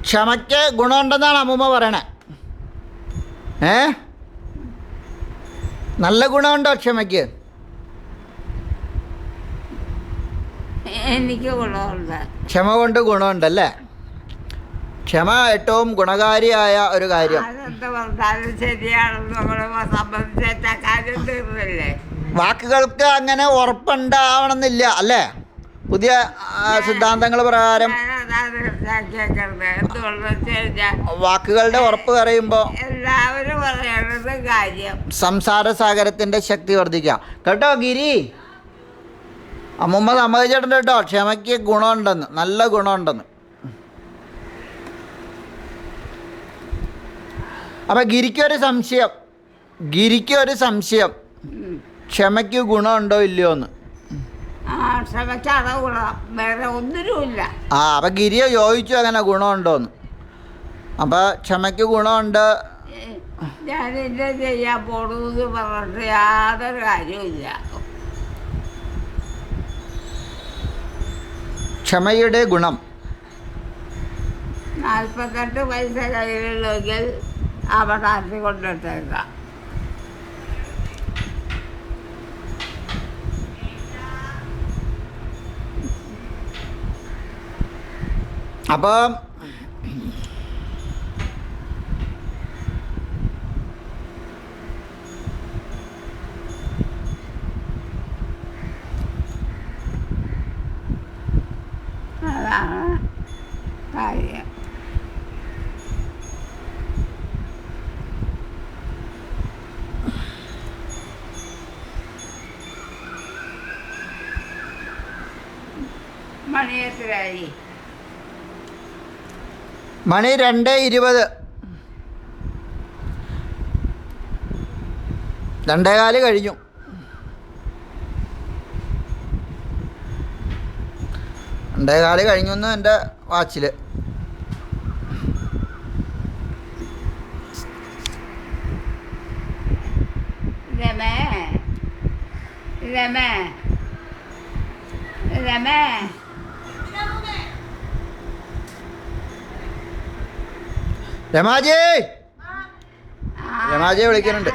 ക്ഷമയ്ക്ക് ഗുണമുണ്ടെന്നാണ് അമ്മൂമ്മ പറയണേ. നല്ല ഗുണമുണ്ടോ ക്ഷമയ്ക്ക്? എനിക്ക് ഗുണമുണ്ട്. ക്ഷമ കൊണ്ട് ഗുണമുണ്ടല്ലേ? ക്ഷമ ഏറ്റവും ഗുണകാരിയായ ഒരു കാര്യം. അതെന്ത് പറഞ്ഞാലും ശരിയാണെന്ന് നമ്മളെ സംബന്ധിച്ച കാര്യം തീർന്നില്ലേ? വാക്കുകൾക്ക് അങ്ങനെ ഉറപ്പുണ്ടാവണമെന്നില്ല അല്ലേ? പുതിയ സിദ്ധാന്തങ്ങൾ പ്രകാരം വാക്കുകളുടെ ഉറപ്പ് പറയുമ്പോൾ എല്ലാവരും പറയണത് കാര്യം സംസാര സാഗരത്തിൻ്റെ ശക്തി വർദ്ധിക്കാം. കേട്ടോ ഗിരി, അമ്മൂമ്മ സമ്മതിച്ചിട്ടുണ്ട് കേട്ടോ, ക്ഷമയ്ക്ക് ഗുണമുണ്ടെന്ന്, നല്ല ഗുണമുണ്ടെന്ന്. അപ്പം ഗിരിക്കൊരു സംശയം, ക്ഷമയ്ക്ക് ഗുണമുണ്ടോ ഇല്ലയോ എന്ന്. ക്ഷമയ്ക്കാണ് ഗുണം, വേറെ ഒന്നിനുമില്ല. അപ്പം ഗിരിയെ ചോദിച്ചു അങ്ങനെ ഗുണമുണ്ടോന്ന്. അപ്പം ക്ഷമയ്ക്ക് ഗുണമുണ്ട്. ഞാനിത് ചെയ്യാൻ പോണെന്ന് പറഞ്ഞിട്ട് യാതൊരു കാര്യമില്ല. ക്ഷമയുടെ ഗുണം 48 പൈസ കയ്യിലുള്ളെങ്കിൽ അവിടെ ആറ്റി കൊണ്ടിട്ടേക്കാം. അപ്പം അതാണ് കാര്യം. മണി എത്രയായി? മണി 2:20. 2:15 കഴിഞ്ഞു. കഴിഞ്ഞു എൻ്റെ വാച്ചിൽ. രമാജി വിളിക്കുന്നുണ്ട്.